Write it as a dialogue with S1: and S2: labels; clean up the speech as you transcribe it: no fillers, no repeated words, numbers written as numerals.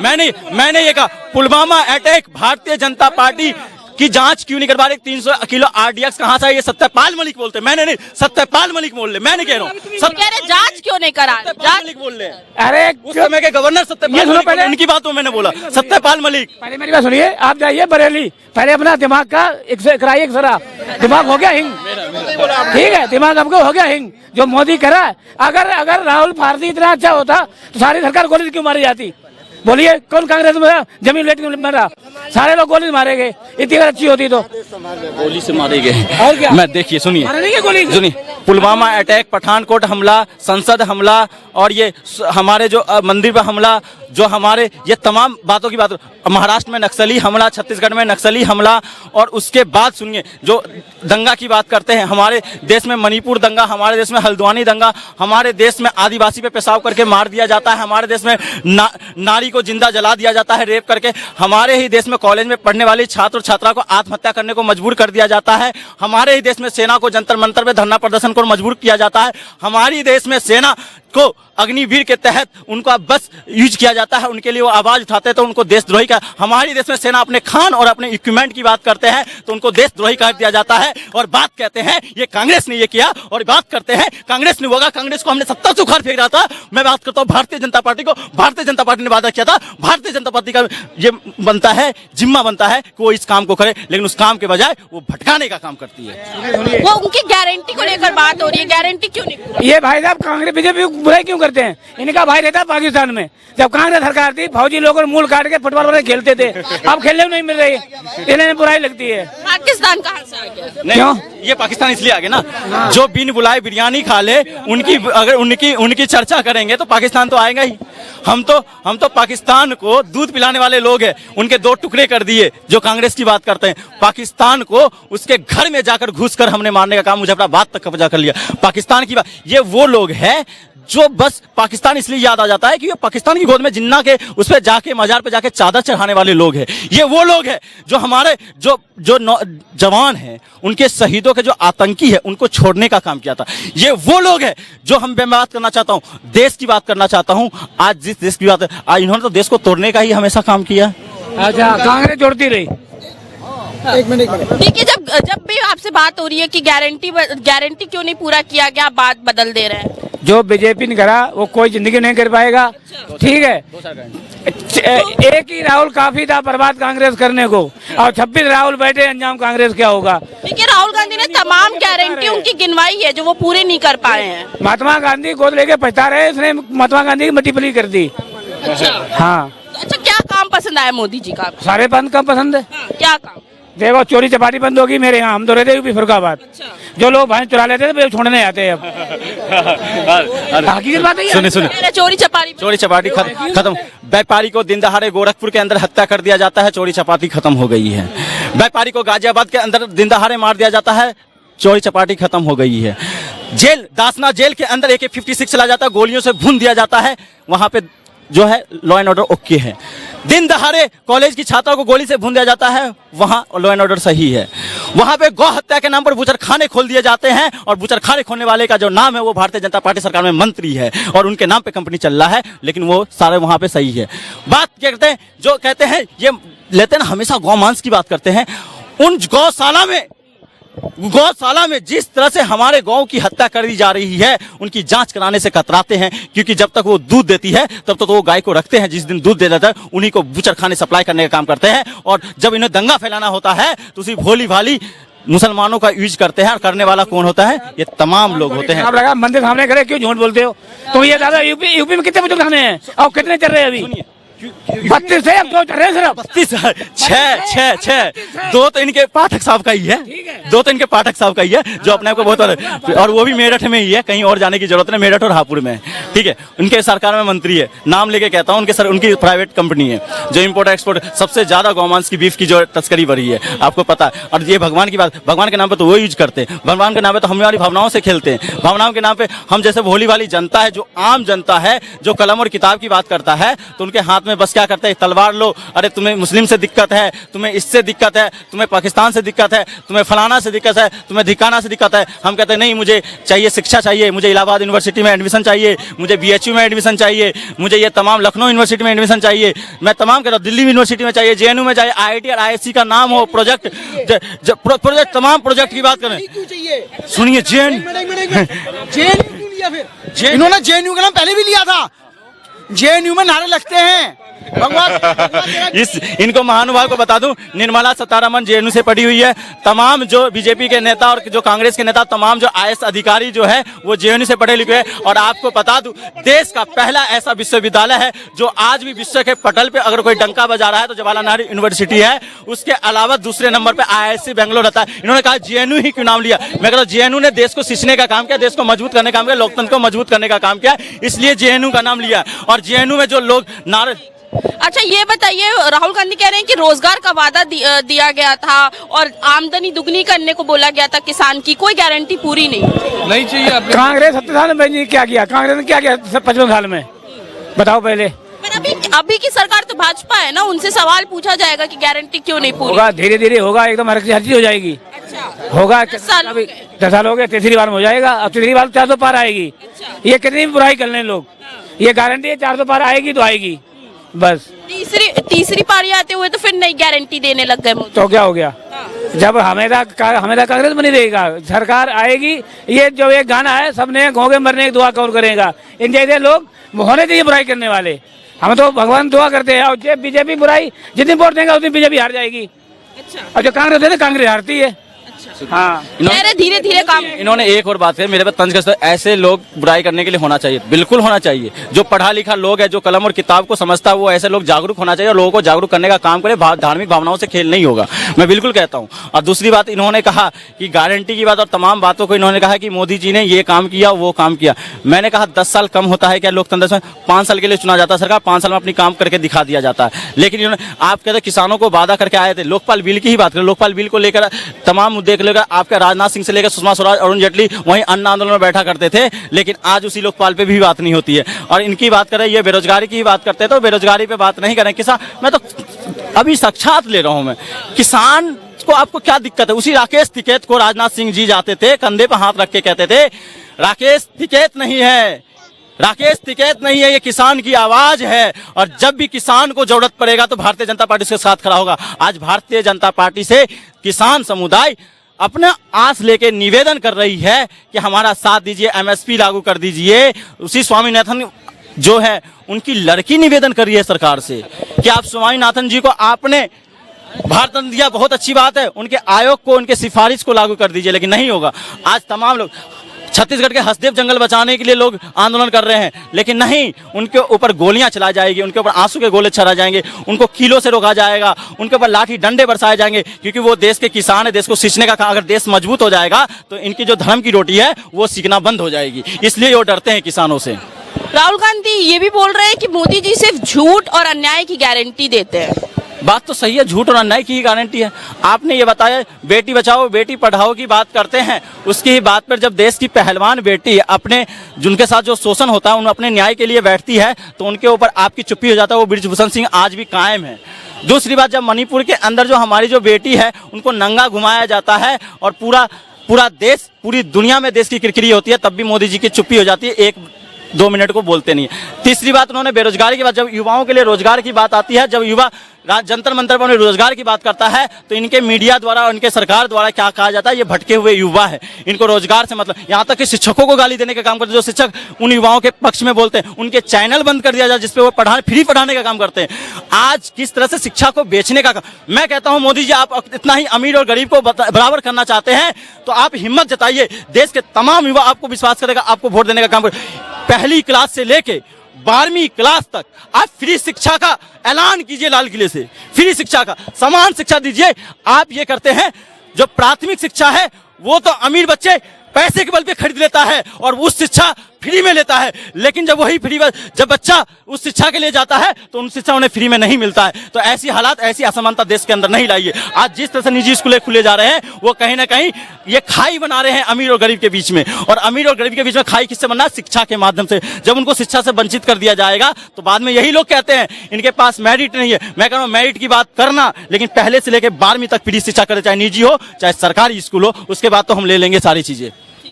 S1: मैंने ये कहा पुलवामा अटैक भारतीय जनता पार्टी की जांच क्यों नहीं करवा रहे? 300 किलो आरडीएक्स कहां से है? ये सत्यपाल मलिक बोलते हैं, मैंने नहीं, सत्यपाल मलिक बोल रहे, मैं नहीं कह रहा हूँ।
S2: कह रहे जांच क्यों नहीं करा?
S1: सत्यपाल मलिक बोल रहे हैं।
S3: अरे
S1: उस समय के गवर्नर सत्यपाल मलिक, उनकी बात मैंने बोला, सत्यपाल मलिक।
S3: पहले मेरी बात सुनिए, आप जाइए बरेली, पहले अपना दिमाग का कराइए एक्सरा, दिमाग हो गया हिंग, ठीक है, दिमाग आपको हो गया हिंग। जो मोदी करा, अगर राहुल फारसी इतना अच्छा होता तो सारी सरकार गोली क्यों मारी जाती? बोलिए, कौन कांग्रेस में जमीन लेट के मरा? सारे लोग गोली मारे गए, इतनी अगर अच्छी होती तो
S1: गोली से मारे गए।
S3: और क्या?
S1: मैं देखिए, सुनिए, पुलवामा अटैक, पठानकोट हमला, संसद हमला और ये हमारे जो मंदिर पर हमला, जो हमारे ये तमाम बातों की बात, महाराष्ट्र में नक्सली हमला, छत्तीसगढ़ में नक्सली हमला, और उसके बाद सुनिए जो दंगा की बात करते हैं, हमारे देश में मणिपुर दंगा, हमारे देश में हल्द्वानी दंगा, हमारे देश में आदिवासी पे पेशाब करके मार दिया जाता है, हमारे देश में नारी को जिंदा जला दिया जाता है रेप करके, हमारे ही देश में कॉलेज में पढ़ने वाली छात्र और छात्रा को आत्महत्या करने को मजबूर कर दिया जाता है, हमारे ही देश में सेना को जंतर मंतर में धरना प्रदर्शन को मजबूर किया जाता है, हमारी देश में सेना को अग्निवीर के तहत उनको बस यूज किया जाता है, उनके लिए वो आवाज उठाते हैं तो उनको देशद्रोही का, हमारी देश में सेना अपने खान और अपने इक्विपमेंट की बात करते हैं तो उनको देशद्रोही कर दिया जाता है, और बात कहते हैं ये कांग्रेस ने ये किया, और बात करते हैं कांग्रेस ने होगा, कांग्रेस को हमने 70 से उखाड़ फेंक रहा था। मैं बात करता हूँ भारतीय जनता पार्टी को, भारतीय जनता पार्टी ने वादा किया था, भारतीय जनता पार्टी का ये बनता है, जिम्मा बनता है कि वो इस काम को करे, लेकिन उस काम के बजाय वो भटकाने का काम करती है।
S2: वो उनकी गारंटी को लेकर बात हो रही है, गारंटी क्यों नहीं?
S3: ये भाई साहब कांग्रेस बीजेपी बुराई क्यों करते हैं? इनका भाई रहता पाकिस्तान में, जब कांग्रेस सरकार थी फौजी लोगों मूल काट के फुटबॉल वगैरह खेलते थे, अब खेलने को नहीं मिल रही, इन्हें बुराई लगती है।
S2: पाकिस्तान कहाँ से आ गया?
S1: नहीं, ये पाकिस्तान इसलिए आ गया ना, जो बिन बुलाए बिरयानी खा ले, अगर उनकी चर्चा करेंगे तो पाकिस्तान तो आएगा ही। हम तो पाकिस्तान को दूध पिलाने वाले लोग हैं, उनके 2 टुकड़े कर दिए जो कांग्रेस की बात करते हैं। पाकिस्तान को उसके घर में जाकर घुसकर हमने मारने का काम, मुजफ्फराबाद तक कब्जा कर लिया। पाकिस्तान की बात, ये वो लोग हैं जो बस पाकिस्तान इसलिए याद आ जाता है कि ये पाकिस्तान की गोद में जिन्ना के उस पे जाके मजार पे जाके चादर चढ़ाने वाले लोग हैं। ये वो लोग हैं जो हमारे जो जवान हैं, उनके शहीदों के जो आतंकी है उनको छोड़ने का काम किया था। ये वो लोग हैं जो मैं बात करना चाहता हूँ, देश की बात करना चाहता हूँ। आज जिस देश की बात है, आज इन्होंने तो देश को तोड़ने का ही हमेशा काम किया।
S3: अच्छा, कांग्रेस जोड़ती रही।
S2: एक मिनट ठीक है, जब भी आपसे बात हो रही है कि गारंटी क्यों नहीं पूरा किया गया, बात बदल दे रहे हैं।
S3: जो बीजेपी ने करा वो कोई जिंदगी नहीं कर पाएगा, ठीक है। एक ही राहुल काफी था बर्बाद कांग्रेस करने को, और 26 राहुल बैठे, अंजाम कांग्रेस क्या होगा?
S2: देखिए, राहुल गांधी ने तमाम गारंटी उनकी गिनवाई है जो वो पूरे नहीं कर पाए हैं।
S3: महात्मा गांधी गोद लेके पछता रहे, इसने महात्मा गांधी की मल्टीप्लाई कर दी। हाँ,
S2: अच्छा, क्या काम पसंद आया मोदी जी का?
S3: सारे बंद कम पसंद है।
S2: क्या काम?
S3: देखो, चोरी चपाटी बंद होगी मेरे यहाँ, हम तो रहते यूपी फरुखाबाद। जो लोग भाई चुरा लेते थे छोड़ने आते हैं अब। हकीकत बात है।
S1: सुनिए,
S2: चोरी चपाटी
S1: खत्म। व्यापारी को दिन दहाड़े गोरखपुर के अंदर हत्या कर दिया जाता है, चोरी चपाटी खत्म हो गई है। व्यापारी को गाजियाबाद के अंदर दिन दहाड़े मार दिया जाता है, चोरी चपाटी खत्म हो गई है। जेल, दासना जेल के अंदर AK-56 चला जाता है, गोलियों से भून दिया जाता है, वहां पे जो है लॉ एंड ऑर्डर ओके है। दिन दहाड़े कॉलेज की छात्रा को गोली से भून दिया जाता है, वहां लॉ एंड ऑर्डर सही है। वहां पे गौ हत्या के नाम पर बुचरखाने खोल दिए जाते हैं, और बुचरखाने खोलने वाले का जो नाम है वो भारतीय जनता पार्टी सरकार में मंत्री है, और उनके नाम पे कंपनी चल रहा है, लेकिन वो सारे वहां पे सही है। बात क्या करते हैं, जो कहते हैं ये लेते हैं ना, हमेशा गौ मांस की बात करते हैं। उन गौशाला में जिस तरह से हमारे गौ की हत्या कर दी जा रही है, उनकी जांच कराने से कतराते हैं, क्योंकि जब तक वो दूध देती है तब तक वो गाय को रखते हैं, जिस दिन दूध दे देता है उन्हीं को बुचरखाने सप्लाई करने का काम करते हैं, और जब इन्हें दंगा फैलाना होता है तो उसी भोली भाली मुसलमानों का यूज करते हैं। और करने वाला कौन होता है? ये तमाम लोग होते हैं।
S3: मंदिर सामने करे, क्यों झूठ बोलते हो? तो ये दादा यूपी में कितने बुचरखाने हैं और कितने चल रहे हैं अभी? 32 है, अब तो चल रहे हैं सिर्फ
S1: 32। 6 दो तो इनके पाठक साहब का ही है, जो अपने आप को बहुत, और वो भी मेरठ में ही है, कहीं और जाने की जरूरत नहीं, मेरठ और हापुड़ में, ठीक है। उनके सरकार में मंत्री है, नाम लेके कहता हूँ, उनकी प्राइवेट कंपनी है जो इम्पोर्ट एक्सपोर्ट सबसे ज्यादा गौमांस की बीफ की जो तस्करी बढ़ी है, आपको पता है। और ये भगवान की बात, भगवान के नाम पे तो वो यूज करते हैं, भगवान के नाम पे तो हमारी भावनाओं से खेलते हैं, भावनाओं के नाम पे हम जैसे भोली वाली जनता है, जो आम जनता है, जो कलम और किताब की बात करता है, तो उनके हाथ में में बस क्या करते हैं, तलवार लो, अरे तुम्हें मुस्लिम से दिक्कत है, तुम्हें इससे दिक्कत है, तुम्हें पाकिस्तान से दिक्कत है, तुम्हें फलाना से दिक्कत है, तुम्हें धिकाना से दिक्कत है। हम कहते हैं नहीं, मुझे चाहिए शिक्षा चाहिए, मुझे इलाहाबाद यूनिवर्सिटी में एडमिशन चाहिए, मुझे BHU में एडमिशन चाहिए, मुझे ये तमाम लखनऊ यूनिवर्सिटी में एडमिशन चाहिए, मैं तमाम कह रहा हूँ दिल्ली यूनिवर्सिटी में चाहिए, JNU में चाहिए, IIT और ISC का नाम हो, प्रोजेक्ट तमाम प्रोजेक्ट की बात करें। सुनिए,
S4: JNU क्यों लिया फिर? इन्होंने JNU का नाम पहले भी लिया था। JNU में नारे लगते हैं
S1: इनको महानुभाव को बता दूं, निर्मला सीतारमण JNU से पढ़ी हुई है, तमाम जो बीजेपी के नेता और जो कांग्रेस के नेता, तमाम जो IAS अधिकारी जो है वो JNU से पढ़े लिखे हैं। और आपको बता दूं, देश का पहला ऐसा विश्वविद्यालय है जो आज भी विश्व के पटल पे अगर कोई डंका बजा रहा है तो जवाहरलाल नेहरू यूनिवर्सिटी है। उसके अलावा दूसरे नंबर पे IISc बेंगलोर रहता है। इन्होंने कहा JNU ही क्यों नाम लिया। मैं कहता हूं JNU ने देश को सींचने का काम किया, देश को मजबूत करने का काम किया, लोकतंत्र को मजबूत करने का काम किया, इसलिए JNU का नाम लिया। और JNU में जो लोग नारे,
S2: अच्छा ये बताइए, राहुल गांधी कह रहे हैं कि रोजगार का वादा दिया गया था और आमदनी दुगनी करने को बोला गया था किसान की, कोई गारंटी पूरी नहीं
S3: चाहिए। कांग्रेस 70 साल में क्या किया, कांग्रेस ने क्या किया 55 साल में, बताओ पहले।
S2: पर अभी की सरकार तो भाजपा है ना, उनसे सवाल पूछा जाएगा कि गारंटी क्यों नहीं पूरी
S3: होगा। धीरे धीरे होगा, एकदम हर चीज हो जाएगी।
S2: अच्छा,
S3: होगा
S2: 10 साल
S3: हो गए, तीसरी बार में हो जाएगा। अब तीसरी बार 400 पार आएगी। ये कितनी बुराई कर लें लोग, ये गारंटी है 400 पार आएगी तो आएगी बस।
S2: तीसरी पारी आते हुए तो फिर नई गारंटी देने लग गए मोदी।
S3: तो क्या हो गया, जब हमेशा कांग्रेस बनी रहेगा, सरकार आएगी। ये जो एक गाना है, सबने घोंगे मरने की दुआ कौन करेगा, इन जैसे लोग होने चाहिए बुराई करने वाले। हम तो भगवान दुआ करते हैं। और जब बीजेपी बुराई जितनी वोट देगा उतनी बीजेपी हार जाएगी।
S2: अच्छा,
S3: और जो कांग्रेस है कांग्रेस हारती है। हाँ,
S2: धीरे धीरे काम।
S1: इन्होंने एक और बात है, मेरे पे तंज कसते, ऐसे लोग बुराई करने के लिए होना चाहिए, बिल्कुल होना चाहिए। जो पढ़ा लिखा लोग है, जो कलम और किताब को समझता है, वो ऐसे लोग जागरूक होना चाहिए और लोगों को जागरूक करने का काम करे। धार्मिक भावनाओं से खेल नहीं होगा, मैं बिल्कुल कहता हूँ। और दूसरी बात, इन्होंने कहा कि गारंटी की बात और तमाम बातों को इन्होंने कहा कि मोदी जी ने ये काम किया, वो काम किया। मैंने कहा 10 साल कम होता है क्या लोकतंत्र में? 5 साल के लिए चुना जाता है सरकार, 5 साल में अपनी काम करके दिखा दिया जाता है। लेकिन इन्होंने, आप कहते किसानों को वादा करके आए थे। लोकपाल बिल की ही बात करें, लोकपाल बिल को लेकर तमाम मुद्दे को लेकर आपका राजनाथ सिंह से लेकर सुषमा स्वराज, अरुण जेटली वहीं अन्न आंदोलन में बैठा करते थे, लेकिन आज उसी लोकपाल पे भी बात नहीं होती है। और इनकी बात करें, ये बेरोजगारी की ही बात करते हैं तो बेरोजगारी पे बात नहीं करें। किसान, मैं तो अभी साक्षात ले रहा हूं, मैं किसान को आपको क्या दिक्कत है? उसी राकेश टिकैत को राजनाथ सिंह जी जाते थे, कंधे पर हाथ रख के कहते थे राकेश टिकैत नहीं है, राकेश टिकैत नहीं है, ये किसान की आवाज है। और जब भी किसान को जरूरत पड़ेगा तो भारतीय जनता पार्टी उसके साथ खड़ा होगा। आज भारतीय जनता पार्टी से किसान समुदाय अपना आस लेके निवेदन कर रही है कि हमारा साथ दीजिए, MSP लागू कर दीजिए। उसी स्वामीनाथन जो है, उनकी लड़की निवेदन कर रही है सरकार से कि आप स्वामीनाथन जी को आपने भारत रत्न दिया, बहुत अच्छी बात है, उनके आयोग को, उनके सिफारिश को लागू कर दीजिए। लेकिन नहीं होगा। आज तमाम लोग छत्तीसगढ़ के हसदेव जंगल बचाने के लिए लोग आंदोलन कर रहे हैं, लेकिन नहीं, उनके ऊपर गोलियां चलाई जाएगी, उनके ऊपर आंसू के गोले चला जाएंगे, उनको कीलों से रोका जाएगा, उनके ऊपर लाठी डंडे बरसाए जाएंगे, क्योंकि वो देश के किसान है, देश को सींचने का काम। अगर देश मजबूत हो जाएगा तो इनकी जो धर्म की रोटी है वो सीखना बंद हो जाएगी, इसलिए वो डरते हैं किसानों से।
S2: राहुल गांधी ये भी बोल रहे हैं कि मोदी जी सिर्फ झूठ और अन्याय की गारंटी देते हैं।
S1: बात तो सही है, झूठ और अन्याय की ही गारंटी है। आपने ये बताया बेटी बचाओ बेटी पढ़ाओ की बात करते हैं, उसकी ही बात पर जब देश की पहलवान बेटी अपने जिनके साथ जो शोषण होता है उन अपने न्याय के लिए बैठती है तो उनके ऊपर आपकी चुप्पी हो जाता है। वो बृजभूषण सिंह आज भी कायम है। दूसरी बात, जब मणिपुर के अंदर जो हमारी जो बेटी है उनको नंगा घुमाया जाता है और पूरा देश, पूरी दुनिया में देश की किरकिरी होती है, तब भी मोदी जी की चुप्पी हो जाती है, 1-2 मिनट को बोलते नहीं है। तीसरी बात, उन्होंने बेरोजगारी की बात, जब युवाओं के लिए रोजगार की बात आती है, जब युवा जंतर मंतर पर रोजगार की बात करता है तो इनके मीडिया द्वारा और इनके सरकार द्वारा क्या कहा जाता है, ये भटके हुए युवा है, इनको रोजगार से मतलब। यहाँ तक कि शिक्षकों को गाली देने का काम करते हैं, जो शिक्षक उन युवाओं के पक्ष में बोलते हैं, उनके चैनल बंद कर दिया जाए जिसपे वो फ्री पढ़ाने का काम करते हैं। आज किस तरह से शिक्षा को बेचने का काम। मैं कहता हूँ मोदी जी, आप इतना ही अमीर और गरीब को बराबर करना चाहते हैं तो आप हिम्मत जताइए, देश के तमाम युवा आपको विश्वास करेगा, आपको वोट देने का काम करें। पहली क्लास से लेके 12वीं क्लास तक आप फ्री शिक्षा का ऐलान कीजिए, लाल किले से फ्री शिक्षा का, समान शिक्षा दीजिए। आप ये करते हैं, जो प्राथमिक शिक्षा है वो तो अमीर बच्चे पैसे के बल पे खरीद लेता है और उस शिक्षा फ्री में लेता है, लेकिन जब वही फ्री में जब बच्चा उस शिक्षा के लिए जाता है तो उन शिक्षा उन्हें फ्री में नहीं मिलता है। तो ऐसी हालात, ऐसी असमानता देश के अंदर नहीं लाइए। आज जिस तरह से निजी स्कूलें खुले जा रहे हैं वो कहीं ना कहीं ये खाई बना रहे हैं अमीर और गरीब के बीच में। और अमीर और गरीब के बीच में खाई किससे बनना है? शिक्षा के माध्यम से। जब उनको शिक्षा से वंचित कर दिया जाएगा तो बाद में यही लोग कहते हैं इनके पास मेरिट नहीं है। मैं कह रहा हूं मेरिट की बात करना, लेकिन पहले से लेकर 12वीं तक फ्री शिक्षा करे, चाहे निजी हो चाहे सरकारी स्कूल हो, उसके बाद तो हम ले लेंगे सारी चीजें।